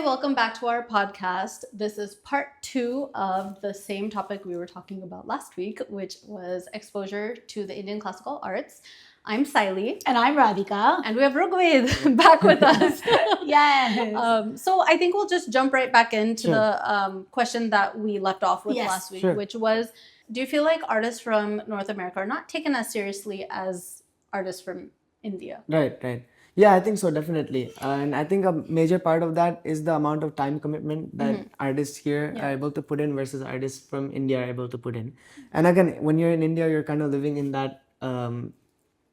welcome back to our podcast. This is part 2 of the same topic we were talking about last week, which was exposure to the Indian classical arts. I'm Saili. And I'm Radhika. And we have Rigved back with us. Yes. So I think we'll just jump right back into the question that we left off with last week, which was, do you feel like artists from North America are not taken as seriously as artists from India? Right. Yeah, I think so, definitely. And I think a major part of that is the amount of time commitment that artists here are able to put in versus artists from India are able to put in. And again, when you're in India, you're kind of living in that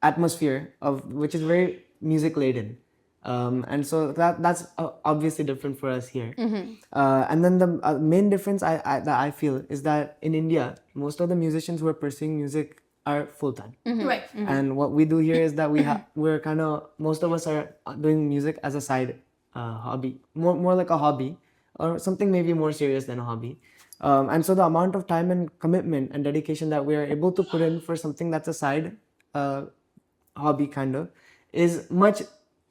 atmosphere of which is very music laden. And so that's obviously different for us here. And then the main difference that I feel is that in India, most of the musicians who are pursuing music are full-time. Right. And what we do here is that we're kind of, most of us are doing music as a side hobby, more like a hobby or something maybe more serious than a hobby. And so the amount of time and commitment and dedication that we are able to put in for something that's a side hobby kind of is much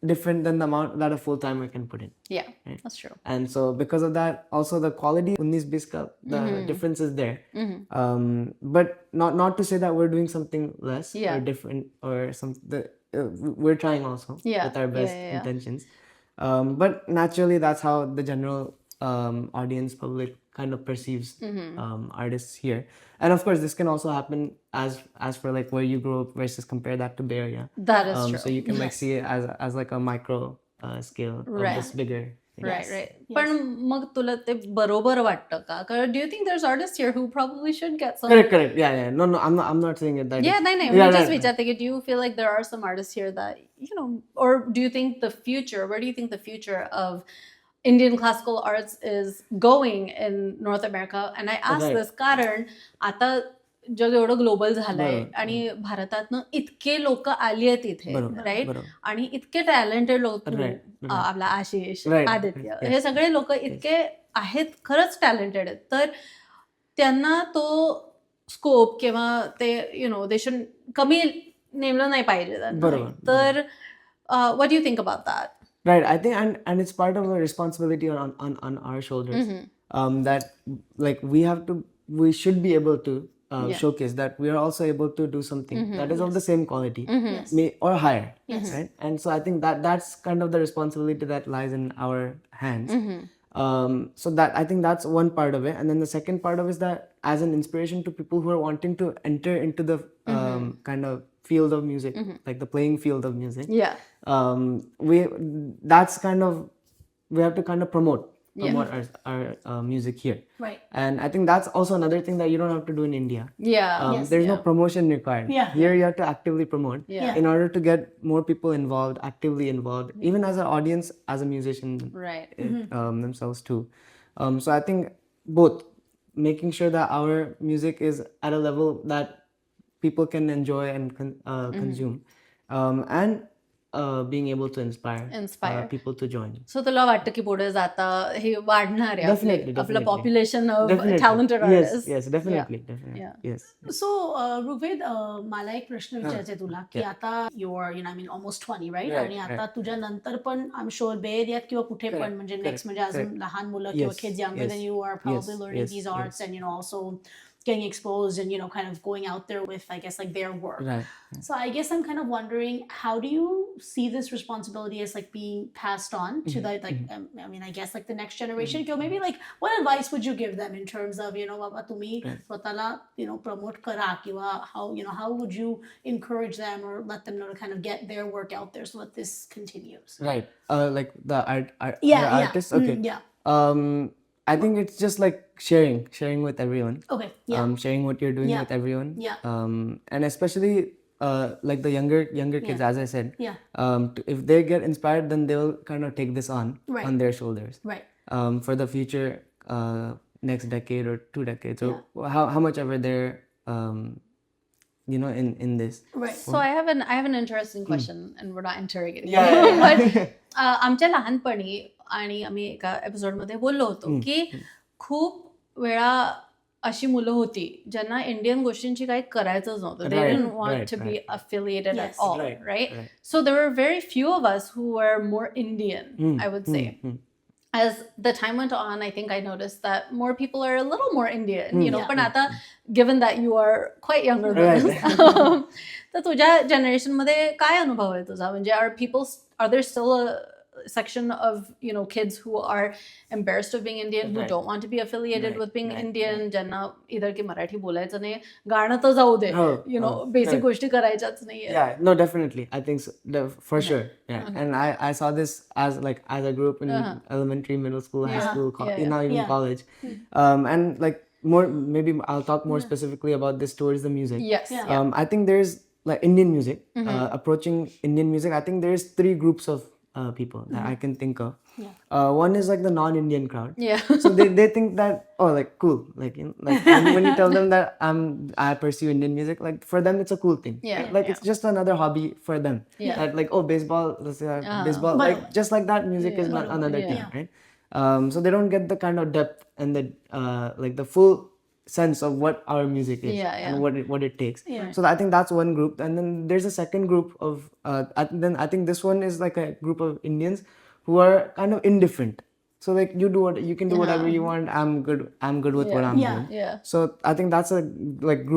different than the amount that a full-timer can put in. Yeah, right? That's true. And so because of that, also the quality, 19-20 ka, the difference is there. But not to say that we're doing something less or different or we're trying also with our best intentions. But naturally, that's how the general audience, public kind of perceives artists here. And of course, this can also happen as for like where you grew up versus compare that to Bay Area. That is true. So you can like see it as like a micro scale of this bigger thing. Right. पण मग तुला ते बरोबर वाटतं का? Because do you think there's artists here who probably should get some? Correct. Yeah. No, I'm not saying it that. Yeah, नाही. We just विचारते की do you feel like there are some artists here that, or do you think where do you think the future of Indian classical arts is going in North America? And I ask this कारण आता जग एवढं global झालंय आणि भारतातनं इतके लोक आली आहेत इथे, राईट? आणि इतके टॅलेंटेड लोक, आपला आशिष, आदित्य, हे सगळे लोक इतके आहेत, खरंच टॅलेंटेड आहेत, तर त्यांना तो स्कोप किंवा ते दे शुड कमी नेमलं नाही पाहिजे. तर what do you think about that? Right, I think, and it's part of a responsibility on our shoulders, that like we should be able to showcase that we are also able to do something that is of the same quality, or higher, right? And so I think that's kind of the responsibility that lies in our hands. So that I think that's one part of it, and then the second part of it is that as an inspiration to people who are wanting to enter into the kind of field of music, like the playing field of music. Yeah. We have to kind of promote our music here. Right. And I think that's also another thing that you don't have to do in India. Yeah. There's no promotion required. Yeah. Here you have to actively promote in order to get more people involved, actively involved, even as an audience, as a musician, themselves too. So I think both making sure that our music is at a level that people can enjoy and consume, and being able to inspire people to join. So तुला वाटतं की पुढे जाता हे वाढणार आहे Definitely. आपलं population of talented artists? Yes, definitely. Yes. So, Rigved, मला एक प्रश्न विचारायचा तुला की आता you're almost 20, right? आणि आता तुझ्या नंतर पण I'm sure Bay Areaत किंवा कुठे पण म्हणजे next म्हणजे अजून लहान मुलं किंवा kids younger than you are probably learning these arts and also getting exposed and kind of going out there with, I guess, like their work. Right. So I guess I'm kind of wondering, how do you see this responsibility as like being passed on to the I guess like the next generation? Or maybe like what advice would you give them in terms of बाबा तुम्ही स्वतःला promote करा, किंवा how would you encourage them or let them know to kind of get their work out there so that this continues? Right. Like the artists. Okay. Yeah. I think it's just like sharing with everyone. Okay. Yeah. Sharing what you're doing with everyone. Yeah. And especially like the younger kids, as I said. Yeah. If they get inspired, then they'll kind of take this on their shoulders. Right. For the future, next decade or 2 decades, or how much ever they're in this. Right. So I have an interesting question, and we're not interrogating. Yeah. But आमच्या लहानपणी आणि आम्ही एका एपिसोडमध्ये बोललो होतो की खूप वेळा अशी मुलं होती ज्यांना इंडियन गोष्टींची काही करायचंच नव्हतं. They didn't want to be affiliated at all, right? So there were very few of us who were more Indian, I would say. as the time went on, I think I noticed that more people are a little more Indian, you know. Yeah. But आता, given that you are quite younger than Right. us, तर तुझ्या generation मध्ये काय अनुभव आहे तुझा? म्हणजे are there still a section of, you know, kids who are embarrassed of being Indian, who Right. don't want to be affiliated Right, with being right, Indian, ज्यांना either की मराठी बोलायचं नाही, गाणं तर जाऊ दे, you know, basic correct. गोष्टी करायच्याच नाहीये. Yeah, no, definitely. I think so, for sure. Yeah, and I saw this as I grew up in elementary, middle school, high school, now even Yeah. college, and like more maybe I'll talk more specifically about this towards the music. Yes. Yeah. Yeah. I think there's like Indian music, approaching Indian music. I think there's three groups of people that I can think of. Yeah. One is like the non-Indian crowd. Yeah. So they think that, oh, like cool, like, you know, like when you tell them that I pursue Indian music, like for them it's a cool thing. Yeah, Like yeah. it's just another hobby for them. Yeah. That like, oh, baseball, let's say baseball, But- like just like that, music is not another Yeah. thing, right? So they don't get the kind of depth and the like the full sense of what our music is Yeah, yeah. and what it takes. Yeah. So I think that's one group, and then there's a second group of then I think this one is like a group of Indians who are kind of indifferent. So like you can do whatever you want. I'm good with what I'm Yeah. doing. Yeah. So I think that's a like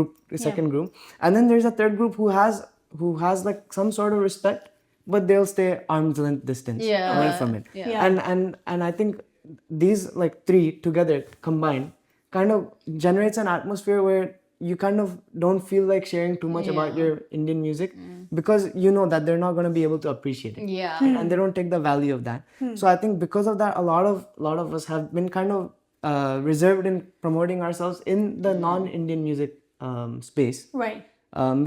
second group, and then there's a third group who has like some sort of respect, but they'll stay arm's length distance Yeah. away from it. Yeah. Yeah. And I think these like three together combined kind of generates an atmosphere where you kind of don't feel like sharing too much about your Indian music because you know that they're not going to be able to appreciate it. Yeah. And they don't take the value of that. So I think because of that, a lot of us have been kind of reserved in promoting ourselves in the non-Indian music space. Right.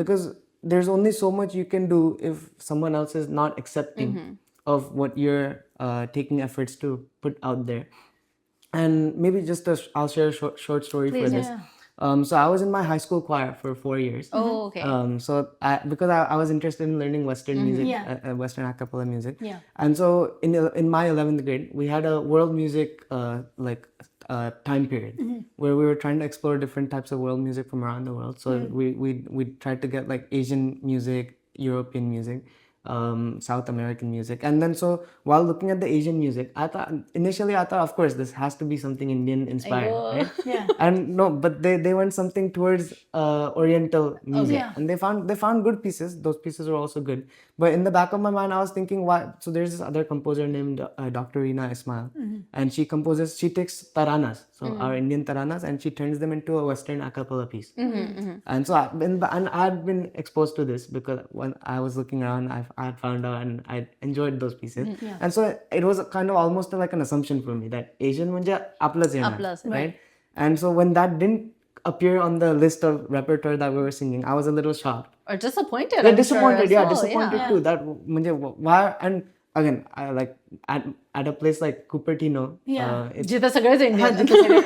Because there's only so much you can do if someone else is not accepting of what you're taking efforts to put out there. And maybe I'll share a short story Please, for this. yeah. So I was in my high school choir for 4 years. Oh, okay. So because I was interested in learning Western music, Yeah. Western a cappella music. Yeah. And so in my 11th grade, we had a world music time period where we were trying to explore different types of world music from around the world. So we tried to get like Asian music, European music, South American music, and then so while looking at the Asian music, initially I thought, of course, this has to be something Indian inspired, right? Yeah. And no, but they went something towards Oriental music, Yeah. and they found good pieces. Those pieces were also good. But in the back of my mind, I was thinking, why? So there's this other composer named Dr. Reena Ismail, and she takes taranas, so our Indian taranas, and she turns them into a Western a cappella piece. And so I had been exposed to this because when I was looking around, I had found out and I enjoyed those pieces. Yeah. And so it was kind of almost like an assumption for me that Asian म्हणजे आपलंच येणार, आपलंच, right? And so when that didn't appear on the list of repertoire that we were singing, I was a little shocked. Or disappointed. Yeah, I'm disappointed. sure, as Yeah, well. disappointed too. That म्हणजे why? And again, I like at a place like Cupertino. Yeah. It's जिथं सगळेच Indian.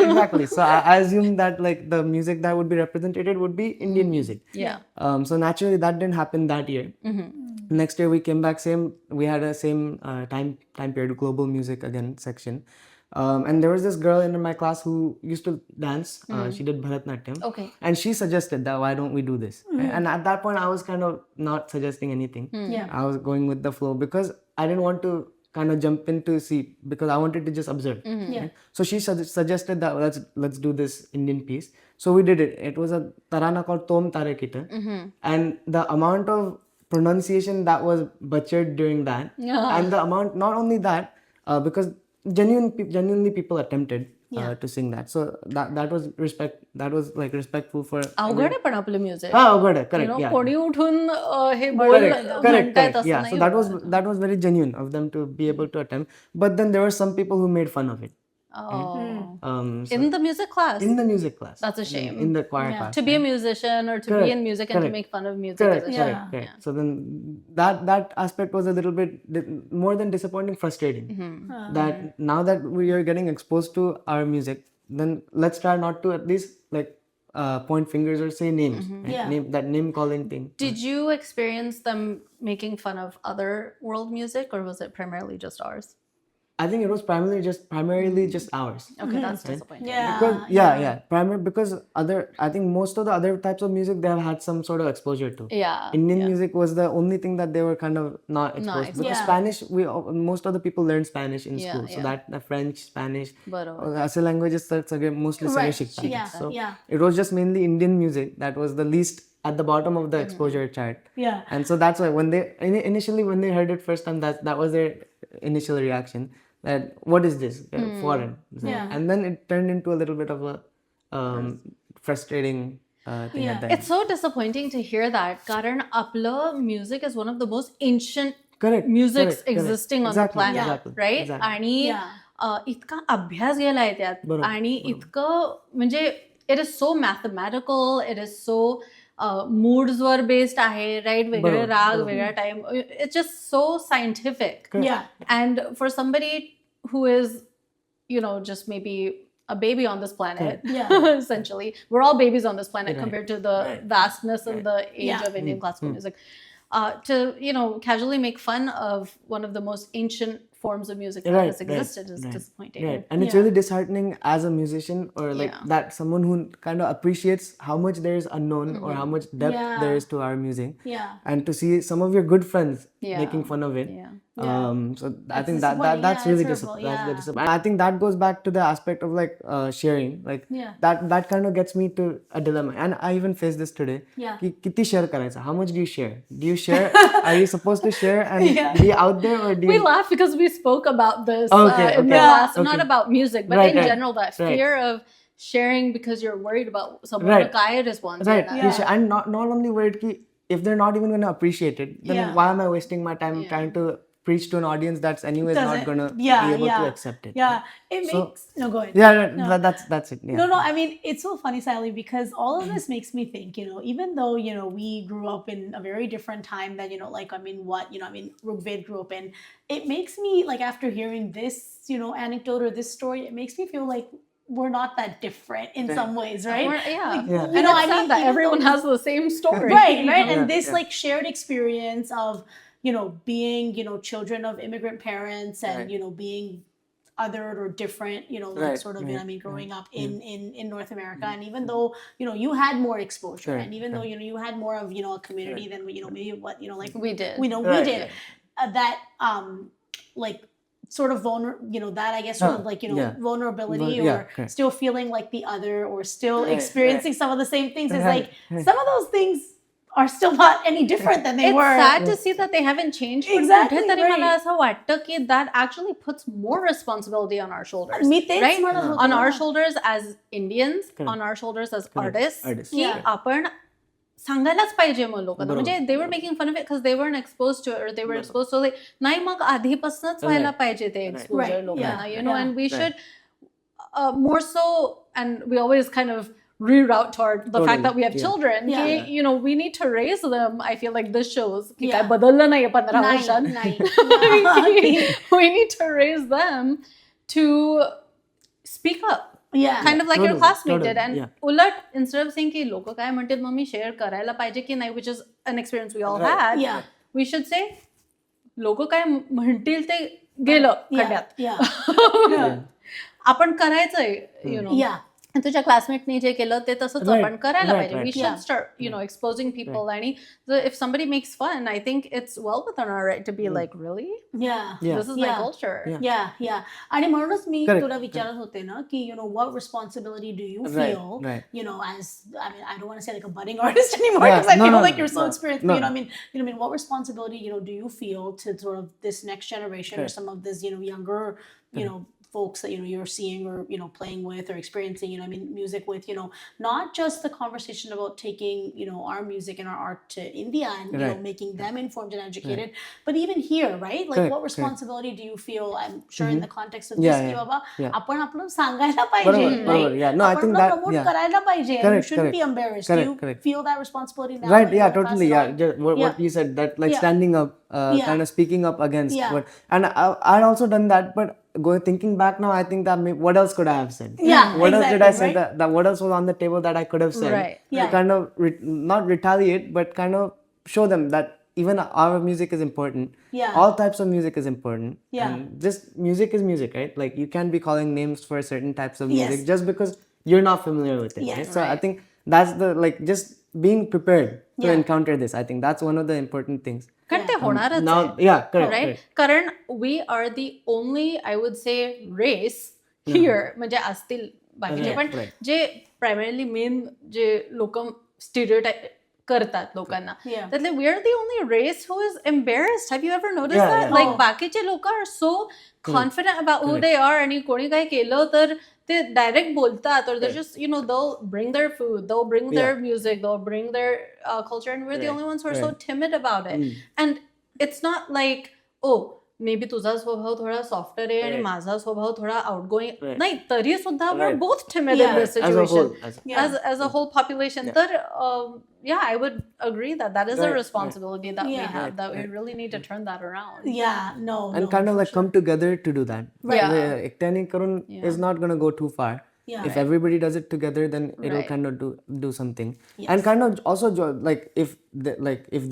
exactly. So I assumed that like the music that would be represented would be Indian music. Yeah. So naturally that didn't happen that year. Next year we came back. We had a same time period, global music again section. And there was this girl in my class who used to dance. She did Bharatnatyam. Okay. And she suggested that why don't we do this? And at that point I was kind of not suggesting anything. Yeah. I was going with the flow because I didn't want to kind of jump into see because I wanted to just observe. Yeah. So she suggested that let's do this Indian piece. So we did it. It was a tarana called Tom Tare Kita. And the amount of pronunciation that was butchered during that, and the amount, not only that, because genuinely people attempted to sing that. So that was like respectful for. अवघड आहे पण आपलं music. Good, You correct, know, yeah. कोणी उठून हे बोल Correct. म्हणतायत असं Yeah, नाही so होत. that was very genuine of them to be able to attempt. But then there were some people who made fun of it. Oh. So In the music class. in the music class. That's a shame. In the choir Yeah. class. To be a musician or to Correct, be in music and to correct. make fun of music Correct, is a correct, shame. correct. So then that aspect was a little bit more than disappointing, frustrating. That now that we are getting exposed to our music, then let's try not to at least like point fingers or say names. Right? Yeah. That name calling thing. Did you experience them making fun of other world music or was it primarily just ours? I think it was primarily just ours. Okay, that's disappointing. Because because I think most of the other types of music they have had some sort of exposure to. Yeah. Indian music was the only thing that they were kind of not exposed to. Because Spanish, most of the people learned Spanish in school, so that the French, Spanish, as a languages mostly Right. So it was just mainly Indian music that was the least at the bottom of the exposure chart. Yeah. And so that's why when they initially when they heard it first time, that was their initial reaction. That what is this foreign? And then it turned into a little bit of a frustrating thing at the end. It's so disappointing to hear that. Karan, आपलं music is one of the most ancient musics existing on the planet, right? आणि इतका अभ्यास गेलाय त्यात आणि इतकं म्हणजे it is so mathematical, it is so moods were based आहे, right? वेगळे राग, वेगळा time. It's just so scientific. And for somebody who is, just maybe a baby on this planet, essentially. We're all babies on this planet compared to the vastness and the age of Indian classical music. To, casually make fun of one of the most ancient forms of music that has existed is disappointing. Right. And it's really disheartening as a musician or that someone who kind of appreciates how much there is unknown or how much depth there is to our music. And to see some of your good friends making fun of it. So I think that's really disappointing. And I think that goes back to the aspect of sharing. That kind of gets me to a dilemma. And I even faced this today. कि किती share करायचा? How much do you share? Do you share? Are you supposed to share and be out there, or do you? We laugh because we spoke about this in the last, not about music, but in general, that fear of sharing because you're worried about someone kaya response. And not only worried कि if they're not even going to appreciate it, then why am I wasting my time trying to preach to an audience that's anyways not going to be able to accept it? It makes... No, go ahead. That's it. No, I mean, it's so funny, Sally, because all of this makes me think, even though, we grew up in a very different time than, Rigved grew up in, it makes me, after hearing this, anecdote or this story, it makes me feel like we're not that different in some ways, right? That everyone has the same story. Right. And this shared experience of, being, children of immigrant parents and, being othered or different, growing up in North America. And even though, you had more exposure and even though, you had more of, a community than, maybe what, we did. We did. That, sort of vulnerability or still feeling like the other or still experiencing some of the same things is some of those things are still not any different than they were. It's sad to see that they haven't changed. Exactly. मला असं वाटतं की that actually puts more responsibility on our shoulders. Right? On our shoulders as Indians, on our shoulders as artists. की आपण सांगायलाच पाहिजे मग लोकांना. म्हणजे they were making fun of it because they weren't exposed to it or they were exposed to it. नाही मग आधीपासूनच व्हायला पाहिजे ते exposure लोकांना. And we should more so, and we always kind of reroute toward the fact that we have children. We need to raise them. I feel like this shows की काय बदललं नाहीये 15 वर्षात. We need to raise them to speak up. Kind of like your classmate did. And उलट, instead of saying की लोक काय म्हणतात मग मी शेअर करायला पाहिजे की नाही, which is an experience we all had, we should say लोक काय म्हणतील ते गेलं खड्ड्यात. आपण करायचंय, तुझ्या क्लासमेटने जे केलं ते तसंच आपण करायला पाहिजे. We should start, exposing people. And if somebody makes fun, I think it's well within our right to be like, really? This is my culture. आणि म्हणूनच मी तुला विचारत होते ना की what responsibility do you feel as, I don't want to say like a budding artist anymore because I feel like you're so experienced, but what responsibility do you feel to sort of this next generation or some of this younger folks that you're seeing or playing with or experiencing music with, not just the conversation about taking our music and our art to India and making them informed and educated, but even here, right? What responsibility do you feel? I'm sure in the context of this, की बाबा आपण आपलं सांगायला पाहिजे, आपण promote करायला पाहिजे. You shouldn't be embarrassed. Do you feel that responsibility now? Right, totally. What you said, that standing up, kind of speaking up against and I'd also done that, but thinking back now, I think that what else could I have said? What else did I say that what else was on the table that I could have said? To kind of not retaliate, but kind of show them that even our music is important. Yeah. All types of music is important. Yeah. And just music is music, right? Like you can't be calling names for certain types of music Yes. just because you're not familiar with it. Yes. Right? So I think that's the like just being prepared to Yeah. encounter this. I think that's one of the important things. कारण ते होणारच Now, आहे. yeah, correct. Right? correct. कारण we are the only, I would say, race here, म्हणजे असतील बाकीचे Right, पण right. जे primarily main जे लोक स्टिरियोटाईप करतात लोकांना Yeah. त्यातले we are the only race who is embarrassed. Have you ever noticed Yeah, that? yeah. Like Oh. बाकीचे लोक are so confident about who they are आणि कोणी काय केलं तर ते डायरेक्ट बोलतात or they're just, they'll bring their food, they'll bring their music, they'll bring their culture, and we're the Right, only ones who are so right. timid about it. And it's not like, oh, maybe तुझा स्वभाव थोडा softer आहे आणि Right. माझा स्वभाव थोडा outgoing. Right. नाही, तरी सुद्धा we're Right. both timid Yeah. in this As a situation. whole. Yeah. As a whole population. Yeah. तर, yeah, I would agree that is a Right, responsibility that we Yeah. have, Right, that we right. really need to turn that around. Yeah, no. And kind of for like come together to do that. Right. Ektyani karun Yeah. is not going to go too far. Yeah. If everybody does it together, then it'll Right. kind of do something. Yes. And kind of also like if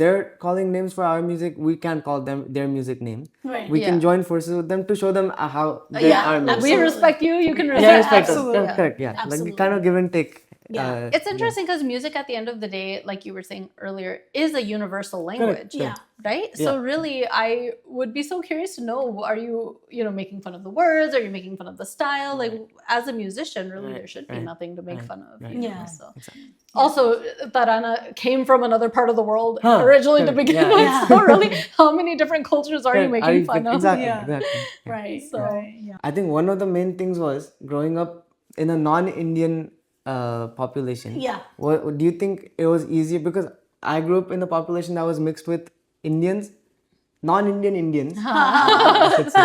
they're calling names for our music, we can call them their music name. Right. We can Yeah. join forces with them to show them how they Yeah, are music. we respect you, you can Yeah, respect respect us. Absolutely. Yeah, correct. Yeah, like Absolutely. we kind of give and take. Yeah. It's interesting because music at the end of the day, like you were saying earlier, is a universal language. Yeah. Right? So really, I would be so curious to know, are you, making fun of the words? Are you making fun of the style? Like, as a musician, really, there should be right, nothing to make fun of. right. you know, Yeah. So. Exactly. Also, Tarana came from another part of the world Huh, originally to correct. begin Yeah. with. Yeah. So really, how many different cultures are you Correct. making fun of? Exactly. Yeah. Exactly. Yeah. Right. So- right. Yeah. I think one of the main things was growing up in a non-Indian population. Yeah. What do you think it was easier? Because I grew up in a population that was mixed with Indians, non-Indian Indians, I should say,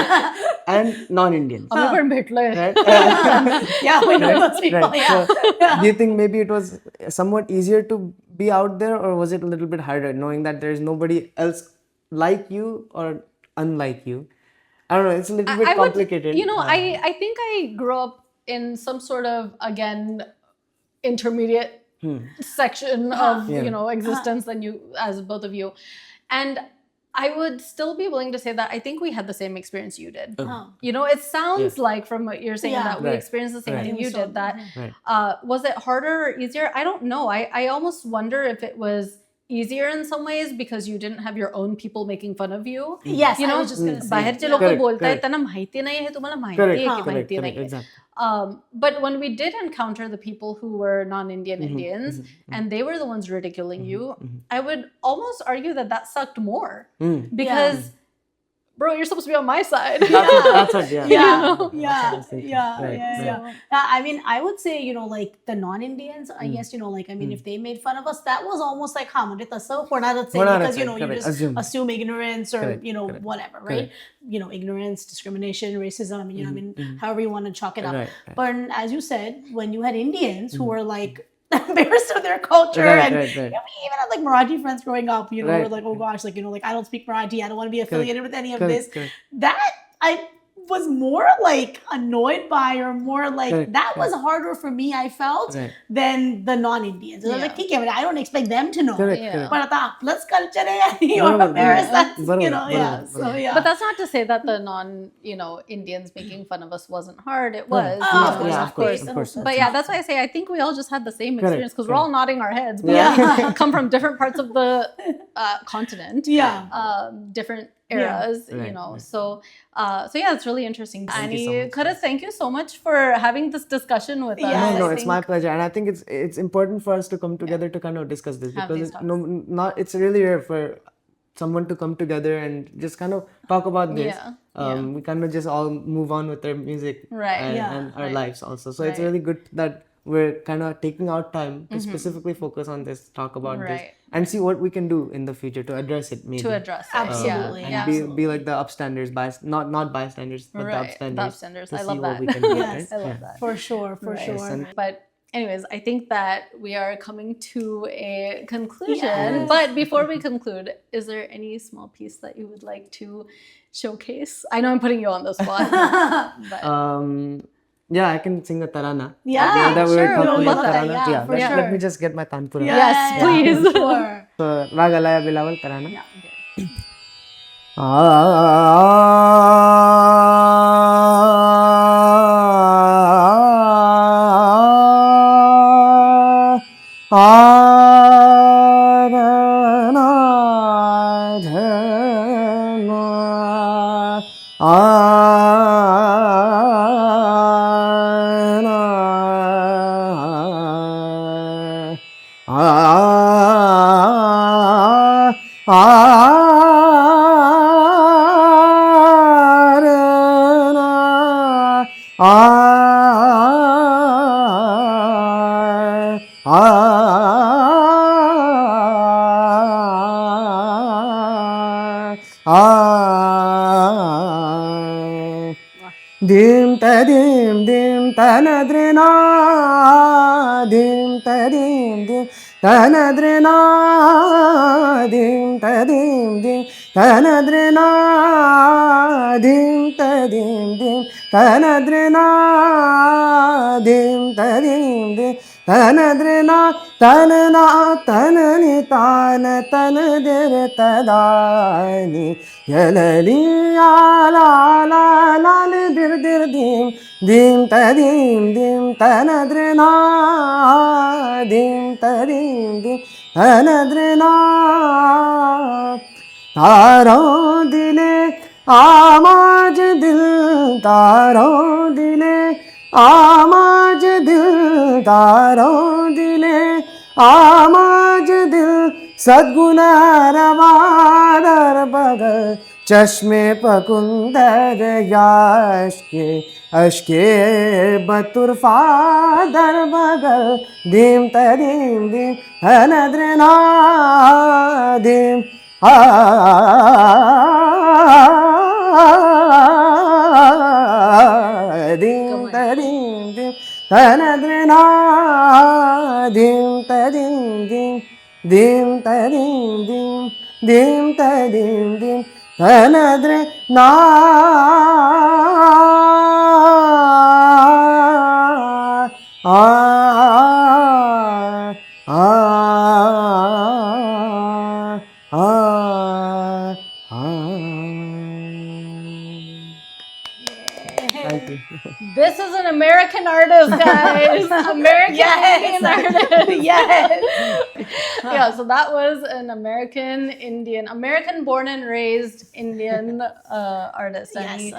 and non-Indians. आम्ही पण भेटलोय. Right? Yeah, we know those people. Right. Yeah. So, do you think maybe it was somewhat easier to be out there, or was it a little bit harder knowing that there's nobody else like you or unlike you? I don't know. It's a little bit I would, complicated. I think I grew up in some sort of, again, intermediate section of, Yeah. existence than you, as both of you. And I would still be willing to say that I think we had the same experience you did. Oh. It sounds like from what you're saying Yeah. that we Right. experienced the same Right. thing you So- did. That Right. was it harder or easier? I don't know. I almost wonder if it was easier in some ways because you didn't have your own people making fun of you. Yes, You I know, was just gonna say. बाहेरचे Yeah. लोक Correct, बोलतायत correct. त्यांना माहिती नाही आहे तुम्हाला माहिती Correct. आहे की Correct. माहिती Correct. नाही Exactly. but when we did encounter the people who were non-Indian Indians and they were the ones ridiculing you, I would almost argue that sucked more because bro, you're supposed to be on my side. That's what. Yeah. Yeah, know? That's what I yeah, was thinking. yeah, Right, yeah, right. yeah. I mean, I would say, like the non-Indians, I guess, like, I mean, if they made fun of us, that was almost like, म्हणजे तसं होणारच आहे, होणारच because, आहे, you correct. just Assume. assume ignorance or, Correct, correct, whatever, right? Ignorance, discrimination, racism, I mean, however you want to chalk it up. Right, right. But as you said, when you had Indians who were like, embarrassed of their culture Right, and right, right. we even had like Marathi friends growing up, who Right. were like, oh gosh, like, like I don't speak Marathi, I don't want to be affiliated with any of Correct, this. correct. That I was more like annoyed by or more like Correct, that was harder for me, I felt, Right. than the non-Indians. And I was like, Yeah. okay, I don't expect them to know. Correct. Yeah. Correct. But आता आपलंच culture आहे आणि you're बरोबर, embarrassed, that's, बरोबर, yeah. बरोबर, So बरोबर. yeah. But that's not to say that the non-Indians making fun of us wasn't hard. It was. Oh, you of know, course, yeah, of course, of course. But yeah, that's why I say I think we all just had the same Correct, experience because we're all nodding our heads. But Yeah. we come from different parts of the continent. Yeah. Different Yeah. eras, Right, right. So yeah, it's really interesting. Thank you so And much. Kharas, thank you so much for having this discussion with us. Yeah. No, I it's think- my pleasure, and I think it's important for us to come together to kind of discuss this Have because these talks. it's really rare for someone to come together and just kind of talk about this. Yeah, We kind of just all move on with their music Right. and, Yeah. and our Right. lives also. So it's Right. really good that we're kind of taking out time to specifically focus on this, talk about this, Right. and see what we can do in the future to address it. Maybe to address it. Absolutely. and Yeah, be like the upstanders, not bystanders, but the Right, upstanders. the upstanders. To I see love what that. we can do. Yes. right? I love Yeah. that. For sure, for Right. sure. And- But anyways, I think that we are coming to a conclusion. Yes. But before we conclude, is there any small piece that you would like to showcase? I know I'm putting you on the spot. But Yeah, I can sing a tarana. Yeah, Now that we were sure, we talking would about love that. tarana, Yeah, for let sure. me just get my tanpura. Yes, please. Sure. So, Raga Laya Bilawal Tarana. Yeah. Dim ta dim tanadrena dim ta dim tanadrena dim ta dim tanadrena dim ta dim tanadrena dim ta dim tanadrena tanana tanani tana tanadir tadani yalali ala la la dir dir dim tanadrena dim tanadrena तारों दिले आमाज दिल तारों दिले आमाज दिल तारों दिले आमाज दिल सद्गुणरवादर बगल चश्मे पकुंदर याश्के अश्के बतुरफा दर बगल dim tadim dim anadrena dim dim tadim dim tanadrena dim tadim dim tadim dim tadim tanadrena Thank you. This is an American artist, guys. American Indian artist. Yes. Yeah, so that was an American born and raised Indian artist. आणि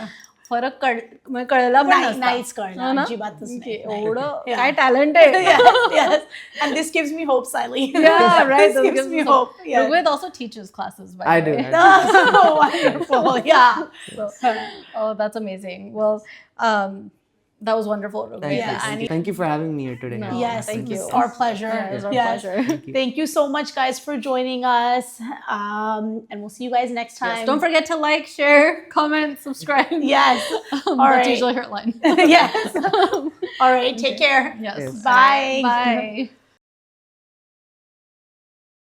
फरक कळला पण नसता. नाहीच कळणार, अजिबातच नाही. एवढं काय टॅलेंट आहे. Yes. And this gives me hope, Sally. Yeah, right. This gives me hope. Yeah. Rigved also teaches classes, by I the do. way. Oh, wonderful. Yeah. So, oh, that's amazing. Well, that was wonderful, Rigved. Thank you for having me here today. No. Yes, thank you. It's our pleasure. Yeah, it was our Yes. pleasure. Thank you so much, guys, for joining us. And we'll see you guys next time. Yes, don't forget to like, share, comment, subscribe. Yes. All That's right. usually her line. Yes. All right. Take care. Yes. Bye. Bye.